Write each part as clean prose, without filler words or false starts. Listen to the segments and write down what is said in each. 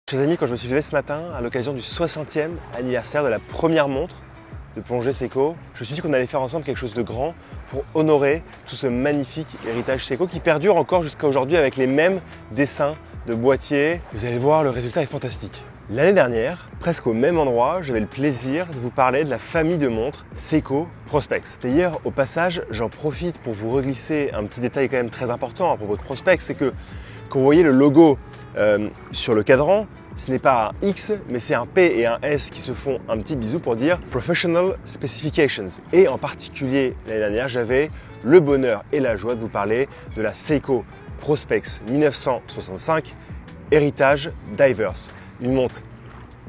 Chers amis, quand je me suis levé ce matin à l'occasion du 60e anniversaire de la première montre de plongée Seiko, je me suis dit qu'on allait faire ensemble quelque chose de grand pour honorer tout ce magnifique héritage Seiko qui perdure encore jusqu'à aujourd'hui avec les mêmes dessins de boîtier. Vous allez voir, le résultat est fantastique. L'année dernière, presque au même endroit, j'avais le plaisir de vous parler de la famille de montres Seiko Prospex. D'ailleurs, au passage, j'en profite pour vous reglisser un petit détail quand même très important pour votre Prospex, c'est que quand vous voyez le logo sur le cadran, ce n'est pas un X, mais c'est un P et un S qui se font un petit bisou pour dire Professional Specifications. Et en particulier, l'année dernière, j'avais le bonheur et la joie de vous parler de la Seiko Prospex 1965 Heritage Divers. Une montre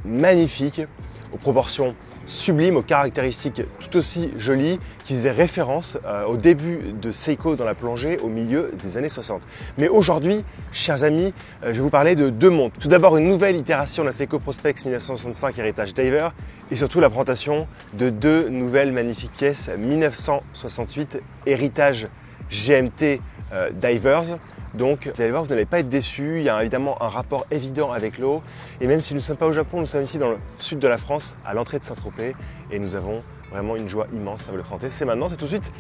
magnifique, aux proportions sublimes, aux caractéristiques tout aussi jolies, qui faisait référence au début de Seiko dans la plongée au milieu des années 60. Mais aujourd'hui, chers amis, je vais vous parler de deux montres. Tout d'abord, une nouvelle itération de la Seiko Prospex 1965 Heritage Diver et surtout la présentation de deux nouvelles magnifiques pièces 1968 Heritage GMT Divers. Donc vous allez voir, vous n'allez pas être déçus, il y a évidemment un rapport évident avec l'eau. Et même si nous ne sommes pas au Japon, nous sommes ici dans le sud de la France, à l'entrée de Saint-Tropez. Et nous avons vraiment une joie immense à vous le présenter. C'est maintenant, c'est tout de suite.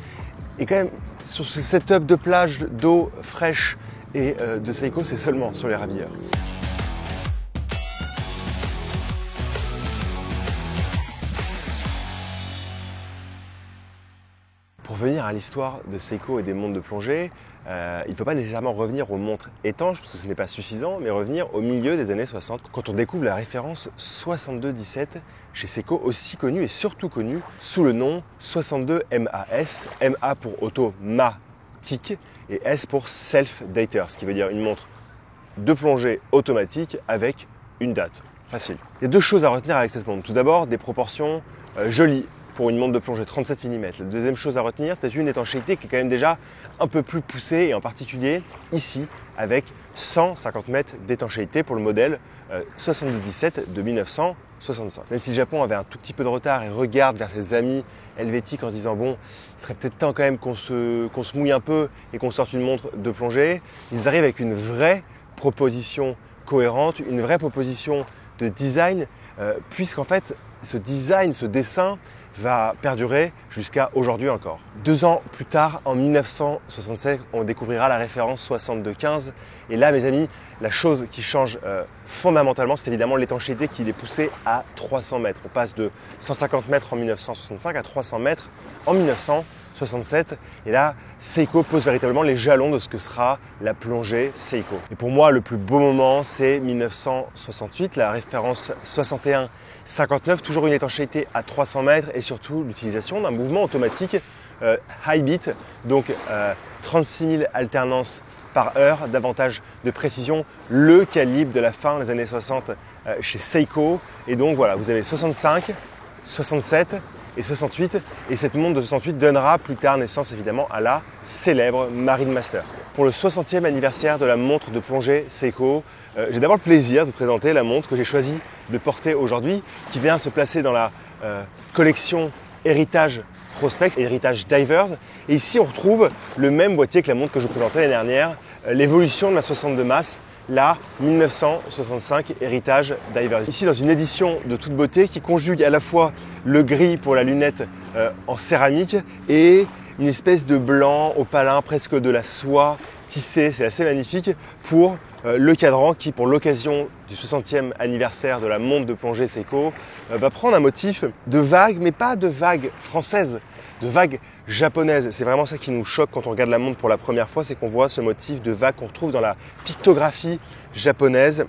Et quand même, sur ce setup de plage, d'eau fraîche et de Seiko, c'est seulement sur les rabilleurs. Pour venir à l'histoire de Seiko et des montres de plongée, il ne faut pas nécessairement revenir aux montres étanches, parce que ce n'est pas suffisant, mais revenir au milieu des années 60, quand on découvre la référence 6217 chez Seiko, aussi connue et surtout connue sous le nom 62 MAS, MA pour automatique et S pour self-dater, ce qui veut dire une montre de plongée automatique avec une date. Facile. Il y a deux choses à retenir avec cette montre. Tout d'abord, des proportions jolies pour une montre de plongée 37 mm. La deuxième chose à retenir, c'est une étanchéité qui est quand même déjà un peu plus poussée, et en particulier ici avec 150 mètres d'étanchéité pour le modèle 7017 de 1965. Même si le Japon avait un tout petit peu de retard et regarde vers ses amis helvétiques en se disant bon, il serait peut-être temps quand même qu'on se mouille un peu et qu'on sorte une montre de plongée, ils arrivent avec une vraie proposition cohérente, une vraie proposition de design, puisqu'en fait ce design, ce dessin va perdurer jusqu'à aujourd'hui encore. 2 ans plus tard, en 1967, on découvrira la référence 6215. Et là, mes amis, la chose qui change fondamentalement, c'est évidemment l'étanchéité qui est poussée à 300 mètres. On passe de 150 mètres en 1965 à 300 mètres en 1967. Et là, Seiko pose véritablement les jalons de ce que sera la plongée Seiko. Et pour moi, le plus beau moment, c'est 1968, la référence 6159, toujours une étanchéité à 300 mètres et surtout l'utilisation d'un mouvement automatique high beat, donc 36 000 alternances par heure, davantage de précision, le calibre de la fin des années 60 chez Seiko. Et donc voilà, vous avez 65, 67 et 68, et cette montre de 68 donnera plus tard naissance évidemment à la célèbre Marine Master. Pour le 60e anniversaire de la montre de plongée Seiko, j'ai d'abord le plaisir de vous présenter la montre que j'ai choisi de porter aujourd'hui, qui vient se placer dans la collection Heritage Prospex et Heritage Divers. Et ici on retrouve le même boîtier que la montre que je vous présentais l'année dernière, l'évolution de la 62 Mass, la 1965 Heritage Divers. Ici dans une édition de toute beauté qui conjugue à la fois le gris pour la lunette en céramique et une espèce de blanc opalin, presque de la soie tissée, c'est assez magnifique, pour le cadran qui, pour l'occasion du 60e anniversaire de la montre de plongée Seiko, va prendre un motif de vague, mais pas de vague française, de vague japonaise. C'est vraiment ça qui nous choque quand on regarde la montre pour la première fois, c'est qu'on voit ce motif de vague qu'on retrouve dans la pictographie japonaise,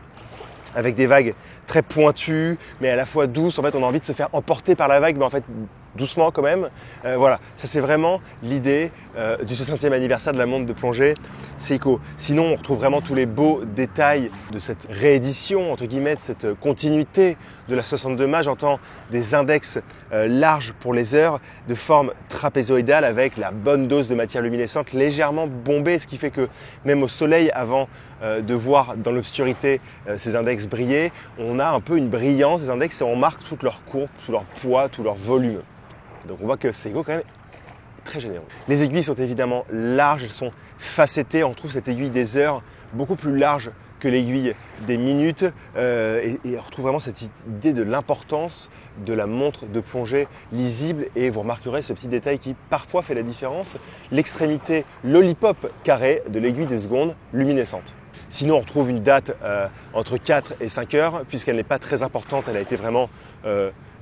avec des vagues très pointues, mais à la fois douces. En fait, on a envie de se faire emporter par la vague, mais en fait, doucement quand même. Voilà, ça c'est vraiment l'idée du 60e anniversaire de la montre de plongée Seiko. Sinon, on retrouve vraiment tous les beaux détails de cette réédition, entre guillemets, de cette continuité de la 62 mâts. J'entends des index larges pour les heures, de forme trapézoïdale avec la bonne dose de matière luminescente légèrement bombée, ce qui fait que même au soleil, avant de voir dans l'obscurité ces index briller, on a un peu une brillance des index et on marque toute leur courbe, tout leur poids, tout leur volume. Donc on voit que Seiko quand même très généreux. Les aiguilles sont évidemment larges, elles sont facettées. On retrouve cette aiguille des heures beaucoup plus large que l'aiguille des minutes et on retrouve vraiment cette idée de l'importance de la montre de plongée lisible et vous remarquerez ce petit détail qui parfois fait la différence, l'extrémité lollipop carré de l'aiguille des secondes luminescentes. Sinon on retrouve une date entre 4 et 5 heures puisqu'elle n'est pas très importante, elle a été vraiment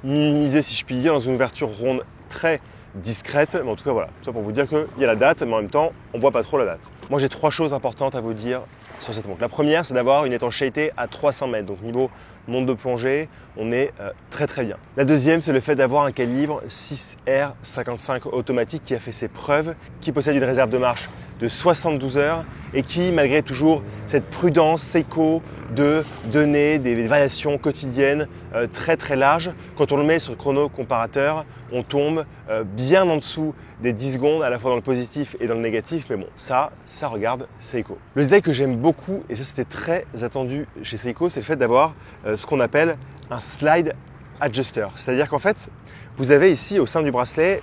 minimisée si je puis dire dans une ouverture ronde très discrète, mais en tout cas voilà, ça pour vous dire qu'il y a la date, mais en même temps, on ne voit pas trop la date. Moi j'ai 3 choses importantes à vous dire sur cette montre. La première, c'est d'avoir une étanchéité à 300 mètres, donc niveau montre de plongée, on est très bien. La deuxième, c'est le fait d'avoir un calibre 6R55 automatique qui a fait ses preuves, qui possède une réserve de marche de 72 heures et qui, malgré toujours cette prudence Seiko de donner des variations quotidiennes très larges, quand on le met sur le chrono comparateur, on tombe bien en dessous des 10 secondes, à la fois dans le positif et dans le négatif, mais bon, ça regarde Seiko. Le détail que j'aime beaucoup, et ça c'était très attendu chez Seiko, c'est le fait d'avoir ce qu'on appelle un slide adjuster. C'est-à-dire qu'en fait, vous avez ici au sein du bracelet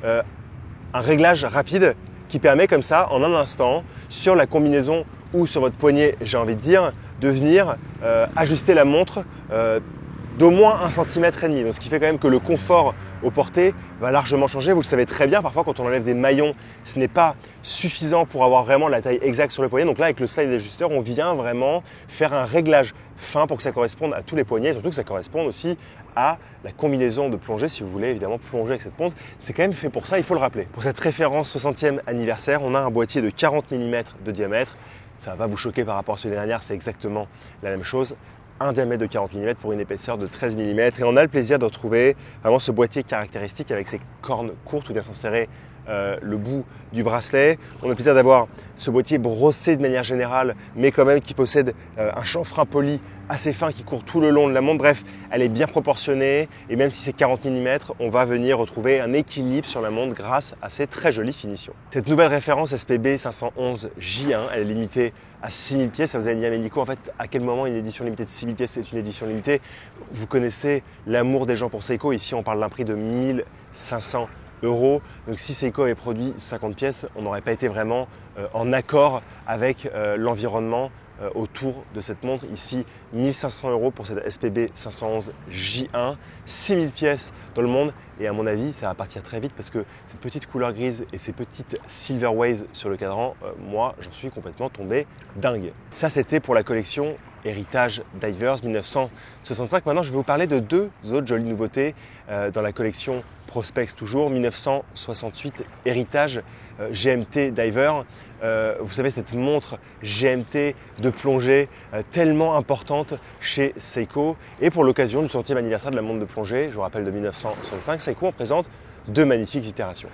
un réglage rapide qui permet comme ça, en un instant, sur la combinaison ou sur votre poignet, j'ai envie de dire, de venir ajuster la montre d'au moins 1,5 cm. Donc ce qui fait quand même que le confort au porté va largement changer. Vous le savez très bien, parfois quand on enlève des maillons, ce n'est pas suffisant pour avoir vraiment la taille exacte sur le poignet. Donc là, avec le slide ajusteur, on vient vraiment faire un réglage fin pour que ça corresponde à tous les poignets et surtout que ça corresponde aussi à la combinaison de plongée. Si vous voulez évidemment plonger avec cette montre, c'est quand même fait pour ça, il faut le rappeler. Pour cette référence 60e anniversaire, on a un boîtier de 40 mm de diamètre. Ça ne va pas vous choquer par rapport à celui de l'année dernière, c'est exactement la même chose. Un diamètre de 40 mm pour une épaisseur de 13 mm et on a le plaisir de retrouver vraiment ce boîtier caractéristique avec ses cornes courtes où vient s'insérer le bout du bracelet. On a le plaisir d'avoir ce boîtier brossé de manière générale mais quand même qui possède un chanfrein poli assez fin qui court tout le long de la montre. Bref, elle est bien proportionnée et même si c'est 40 mm, on va venir retrouver un équilibre sur la montre grâce à ces très jolies finitions. Cette nouvelle référence SPB 511J1, elle est limitée à 6000 pièces. Ça vous allez me dire, mais Nico, en fait, à quel moment une édition limitée de 6000 pièces c'est une édition limitée? Vous connaissez l'amour des gens pour Seiko. Ici, on parle d'un prix de 1500 €. Donc si Seiko avait produit 50 pièces, on n'aurait pas été vraiment en accord avec l'environnement autour de cette montre. Ici, 1500 € pour cette SPB 511J1, 6000 pièces dans le monde. Et à mon avis, ça va partir très vite parce que cette petite couleur grise et ces petites silver waves sur le cadran, moi, j'en suis complètement tombé dingue. Ça, c'était pour la collection Héritage Divers 1965. Maintenant, je vais vous parler de 2 autres jolies nouveautés dans la collection Prospex toujours, 1968 Héritage GMT Diver. Vous savez, cette montre GMT de plongée tellement importante chez Seiko. Et pour l'occasion du 60e anniversaire de la montre de plongée, je vous rappelle de 1965, Seiko en présente 2 magnifiques itérations.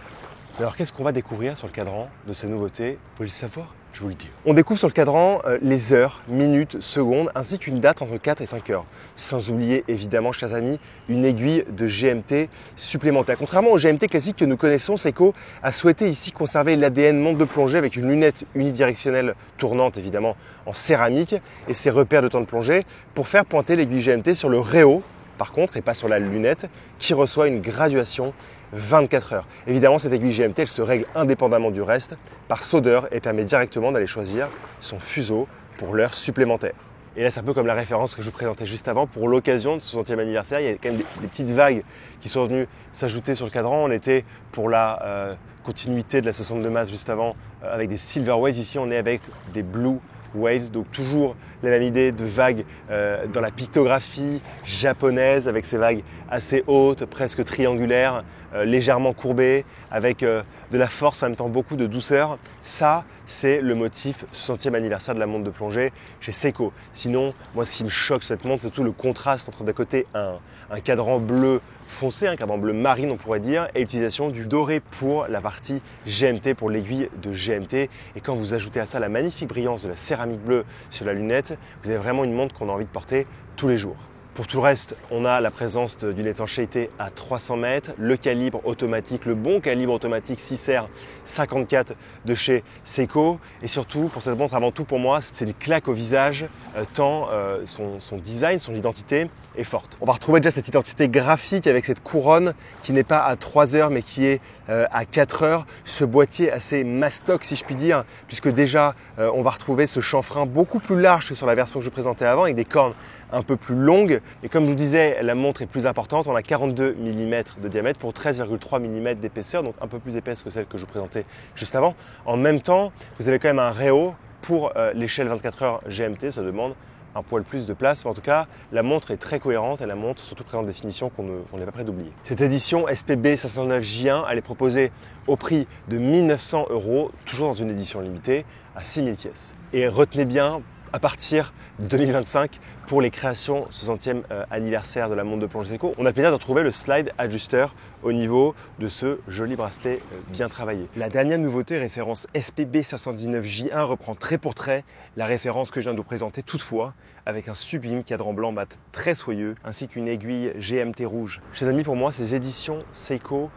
Alors qu'est-ce qu'on va découvrir sur le cadran de ces nouveautés? Vous voulez le savoir? Je vous le dis. On découvre sur le cadran les heures, minutes, secondes, ainsi qu'une date entre 4 et 5 heures. Sans oublier évidemment, chers amis, une aiguille de GMT supplémentaire. Contrairement au GMT classique que nous connaissons, Seiko a souhaité ici conserver l'ADN montre de plongée avec une lunette unidirectionnelle tournante évidemment en céramique et ses repères de temps de plongée pour faire pointer l'aiguille GMT sur le réo par contre et pas sur la lunette qui reçoit une graduation 24 heures. Évidemment, cette aiguille GMT, elle se règle indépendamment du reste par sodeur et permet directement d'aller choisir son fuseau pour l'heure supplémentaire. Et là, c'est un peu comme la référence que je vous présentais juste avant. Pour l'occasion de ce 60e anniversaire, il y a quand même des petites vagues qui sont venues s'ajouter sur le cadran. On était pour la continuité de la 62 Mass juste avant avec des Silver Waves. Ici, on est avec des Blue Waves, donc toujours la même idée de vagues dans la pictographie japonaise avec ces vagues assez hautes, presque triangulaires, légèrement courbées, avec de la force en même temps beaucoup de douceur. Ça, c'est le motif 60e anniversaire de la montre de plongée chez Seiko. Sinon, moi ce qui me choque cette montre, c'est tout le contraste entre d'un côté un cadran bleu foncé, un cadran bleu marine on pourrait dire, et l'utilisation du doré pour la partie GMT, pour l'aiguille de GMT. Et quand vous ajoutez à ça la magnifique brillance de la céramique bleue sur la lunette, vous avez vraiment une montre qu'on a envie de porter tous les jours. Pour tout le reste, on a la présence d'une étanchéité à 300 mètres, le calibre automatique, le bon calibre automatique 6R 54 de chez Seiko. Et surtout, pour cette montre, avant tout pour moi, c'est une claque au visage, tant son design, son identité est forte. On va retrouver déjà cette identité graphique avec cette couronne qui n'est pas à 3 heures mais qui est à 4 heures. Ce boîtier assez mastoc si je puis dire, puisque déjà on va retrouver ce chanfrein beaucoup plus large que sur la version que je présentais avant, avec des cornes un peu plus longue. Et comme je vous disais, la montre est plus importante. On a 42 mm de diamètre pour 13,3 mm d'épaisseur, donc un peu plus épaisse que celle que je vous présentais juste avant. En même temps, vous avez quand même un réo pour l'échelle 24 heures GMT. Ça demande un poil plus de place, mais en tout cas, la montre est très cohérente et la montre surtout présente des finitions qu'on n'est pas prêt d'oublier. Cette édition SPB 509J1, elle est proposée au prix de 1 900 €, toujours dans une édition limitée, à 6000 pièces. Et retenez bien, à partir de 2025, pour les créations 60e anniversaire de la montre de plongée Seiko, on a le plaisir de retrouver le slide ajusteur au niveau de ce joli bracelet bien travaillé. La dernière nouveauté, référence SPB 519J1, reprend trait pour trait la référence que je viens de vous présenter, toutefois avec un sublime cadran blanc mat très soyeux, ainsi qu'une aiguille GMT rouge. Chers amis, pour moi, ces éditions Seiko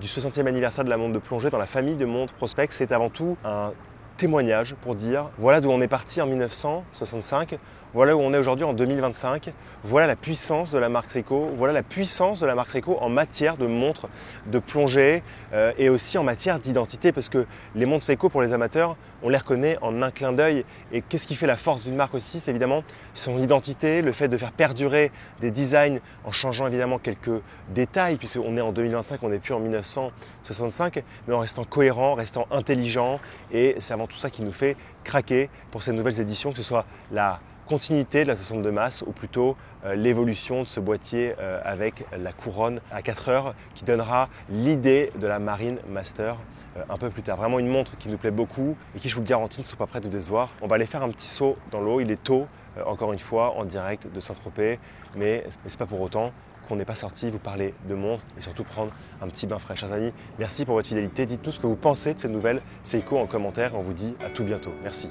du 60e anniversaire de la montre de plongée dans la famille de montres Prospex, c'est avant tout un témoignage pour dire voilà d'où on est parti en 1965, voilà où on est aujourd'hui en 2025, voilà la puissance de la marque Seiko, voilà la puissance de la marque Seiko en matière de montres de plongée et aussi en matière d'identité, parce que les montres Seiko pour les amateurs, on les reconnaît en un clin d'œil. Et qu'est-ce qui fait la force d'une marque aussi? C'est évidemment son identité, le fait de faire perdurer des designs en changeant évidemment quelques détails, puisqu'on est en 2025, on n'est plus en 1965, mais en restant cohérent, restant intelligent. Et c'est avant tout ça qui nous fait craquer pour ces nouvelles éditions, que ce soit la continuité de la 62 masse ou plutôt l'évolution de ce boîtier avec la couronne à 4 heures qui donnera l'idée de la Marine Master un peu plus tard. Vraiment une montre qui nous plaît beaucoup et qui, je vous le garantis, ne sont pas prêts de nous décevoir. On va aller faire un petit saut dans l'eau. Il est tôt, encore une fois, en direct de Saint-Tropez, mais ce n'est pas pour autant qu'on n'est pas sorti vous parler de montres et surtout prendre un petit bain frais. Chers amis, merci pour votre fidélité. Dites-nous ce que vous pensez de ces nouvelles Seiko en commentaire. On vous dit à tout bientôt. Merci.